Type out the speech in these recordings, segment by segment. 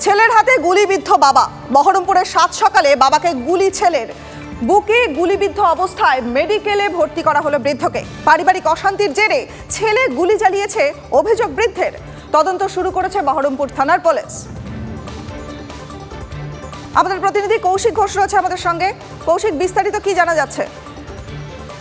ছেলের হাতে গুলিবিদ্ধ বাবা। বহরমপুরের সাত সকালে বাবাকে গুলি, ছেলের বুকে গুলিবিদ্ধ অবস্থায় মেডিকেলে ভর্তি করা হলো বৃদ্ধকে। পারিবারিক অশান্তির জেরে ছেলে গুলি চালিয়েছে অভিযোগ বৃদ্ধের। তদন্ত শুরু করেছে বহরমপুর থানার পুলিশ। আমাদের প্রতিনিধি কৌশিক ঘোষ রয়েছে আমাদের সঙ্গে। কৌশিক, বিস্তারিত কি জানা যাচ্ছে?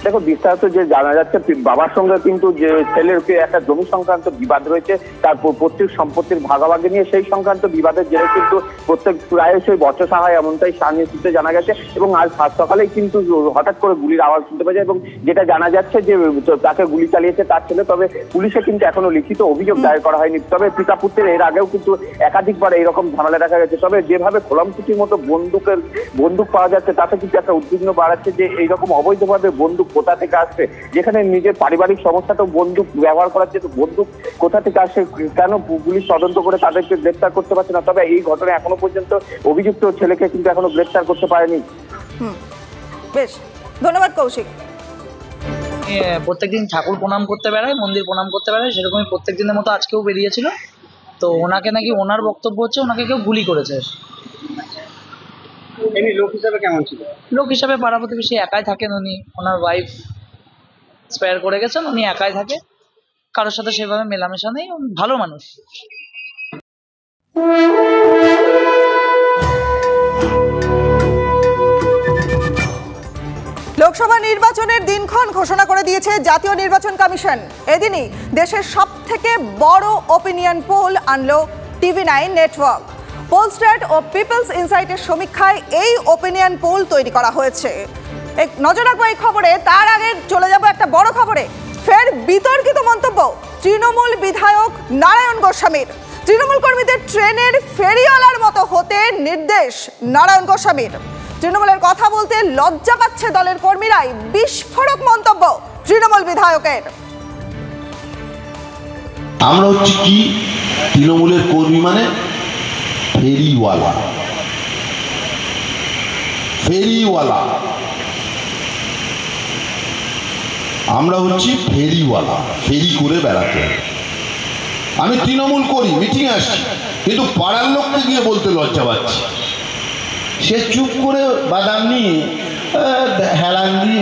দেখো, বিস্তারিত যে জানা যাচ্ছে, বাবার সঙ্গে কিন্তু যে ছেলের একটা জমি সংক্রান্ত বিবাদ রয়েছে, তার প্রত্যেক সম্পত্তির ভাগাভাগি নিয়ে সেই সংক্রান্ত বিবাদের জেরে কিন্তু প্রত্যেক প্রায়শই বচসা হয়, এমনটাই স্থানীয় সূত্রে জানা গেছে। এবং আজ সাত সকালেই কিন্তু হঠাৎ করে গুলির আওয়াজ শুনতে পাওয়া যায় এবং যেটা জানা যাচ্ছে যে তাকে গুলি চালিয়েছে তার ছেলে। তবে পুলিশে কিন্তু এখনো লিখিত অভিযোগ দায়ের করা হয়নি। তবে পিতাপুত্রের এর আগেও কিন্তু একাধিকবার এইরকম ঝামেলা দেখা গেছে। তবে যেভাবে খোলামকুচির মতো বন্দুক পাওয়া যাচ্ছে, তাতে কিন্তু একটা উদ্বিগ্ন বাড়াচ্ছে যে এইরকম অবৈধভাবে বন্দুক কোথা থেকে আসছে। যেখানে নিজের পারিবারিক সমস্যাতেও বন্দুক ব্যবহার করা হচ্ছে, বন্দুক কোথা থেকে আসছে, কেন পুলিশ তদন্ত করে তাদেরকে গ্রেফতার করতে পারছে না। তবে এই ঘটনায় এখনো পর্যন্ত অভিযুক্ত ছেলেকে কিন্তু এখনো গ্রেফতার করতে পারেনি। বেশ, ধন্যবাদ কৌশিক। প্রত্যেকদিন ঠাকুর প্রণাম করতে বেড়ায়, মন্দির প্রণাম করতে বেড়ায়, সেরকমই প্রত্যেক দিনের মতো আজকেও বেরিয়েছিল। তো ওনাকে নাকি, ওনার বক্তব্য হচ্ছে ওনাকে কেউ গুলি করেছে। লোক হিসাবে কেমন ছিল? লোক হিসাবে পাড়া প্রতিবেশী, একাই থাকেন উনি। ওনার ওয়াইফ এক্সপায়ার করে গেছেন, উনি একাই থাকে, কারোর সাথে সেভাবে মেলামেশা নেই, ভালো মানুষ। লোকসভা নির্বাচনের দিনক্ষণ ঘোষণা করে দিয়েছে জাতীয় নির্বাচন কমিশন। এদিনই দেশের সবথেকে বড় ওপিনিয়ন পোল আনলো TV9 নেটওয়ার্ক। পোলস্ট্যাট ও পিপলস ইনসাইটের সমীক্ষায় এই ওপিনিয়ন পোল তৈরি করা হয়েছে। নজর রাখবো এই খবরে। তার আগে চলে যাব একটা বড় খবরে। ফের বিতর্কিত মন্তব্য তৃণমূল বিধায়ক নারায়ণ গোস্বামীর। তৃণমূল কর্মীদের ট্রেনের ফেরিওয়ালার মতো হতে নির্দেশ নারায়ণ গোস্বামীর। তৃণমূলের কথা বলতে লজ্জা পাচ্ছে দলের কর্মীরাই। বিস্ফোরক মন্তব্য তৃণমূল বিধায়কের। আমরা হচ্ছে কি, তৃণমূলের কর্মী মানে ফেরিওয়ালা। ফেরিওয়ালা আমরা হচ্ছি ফেরিওয়ালা, ফেরি করে বেড়াতে। আমি তৃণমূল করি, মিটিং আসছি, কিন্তু পাড়ার লোককে গিয়ে বলতে লজ্জা পাচ্ছি। সে চুপ করে বাদাম নিয়ে হেলান দিয়ে,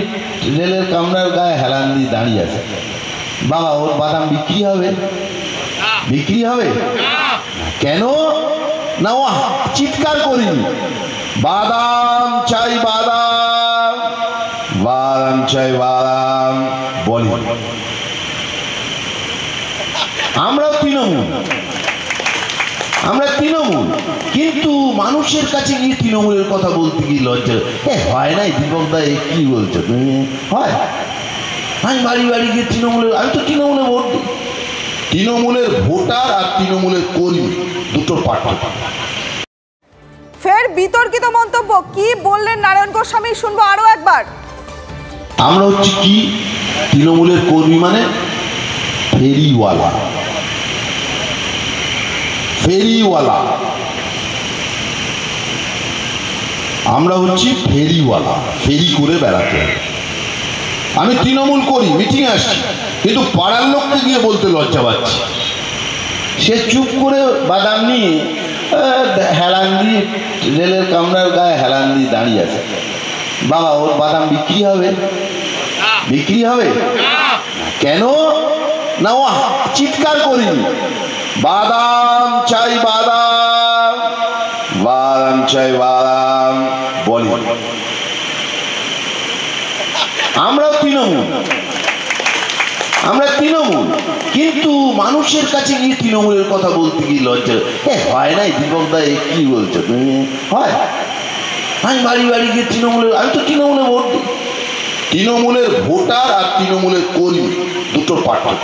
রেলের কামরার গায়ে হেলান দিয়ে দাঁড়িয়ে আছে। বাবা, ওর বাদাম বিক্রি হবে? বিক্রি হবে কেন? না, ও চিৎকার করিনি, বাদাম চাই বাদাম, বাদাম চাই বাদাম বলি। আমরাও তৃণমূল, আমরা তৃণমূল, কিন্তু মানুষের কাছে গিয়ে তৃণমূলের কথা বলতে গিয়ে লজ্জা হয় নাই। দীপক দা, কি বলছো তুমি? হয়, আমি বাড়ি বাড়ি গিয়ে তৃণমূলের, আমি তো তৃণমূলে ভোট দিই। তৃণমূলের ভোটার আর তৃণমূলের কর্মী দুটো পার্থক্য। ফের বিতর্কিত মন্তব্য কি বললেন নারায়ণ গোস্বামী, শুনবো আরো একবার। আমরা হচ্ছে কি, তৃণমূলের কর্মী মানে ফেরিওয়ালা। ফেরিওয়ালা আমরা হচ্ছি ফেরিওয়ালা, ফেরি করে বেড়াতে। আমি তৃণমূল করি, মিটিং আসছি, কিন্তু পাড়ার লোককে গিয়ে বলতে লজ্জা পাচ্ছি। সে চুপ করে বাদাম নিয়ে হেলান দিয়ে, রেলের কামরার গায়ে হেলান দিয়ে দাঁড়িয়ে আছে। বাবা, ওর বাদাম বিক্রি হবে? বিক্রি হবে কেন? না, ও চিৎকার করিনি, বাদাম চাই বাদাম, বাদাম চাই বাদাম বলি। আমরাও তৃণমূল, আমরা তৃণমূল, কিন্তু মানুষের কাছে গিয়ে তৃণমূলের কথা বলতে গিয়ে লজ্জা হয় নাই। দীপক দা, কি বলছো তুমি? হয়, আমি বাড়ি বাড়ি গিয়ে তৃণমূলের, আমি তো তৃণমূলে ভোট দিই। তৃণমূলের ভোটার আর তৃণমূলের কর্মী দুটো পার্থক্য।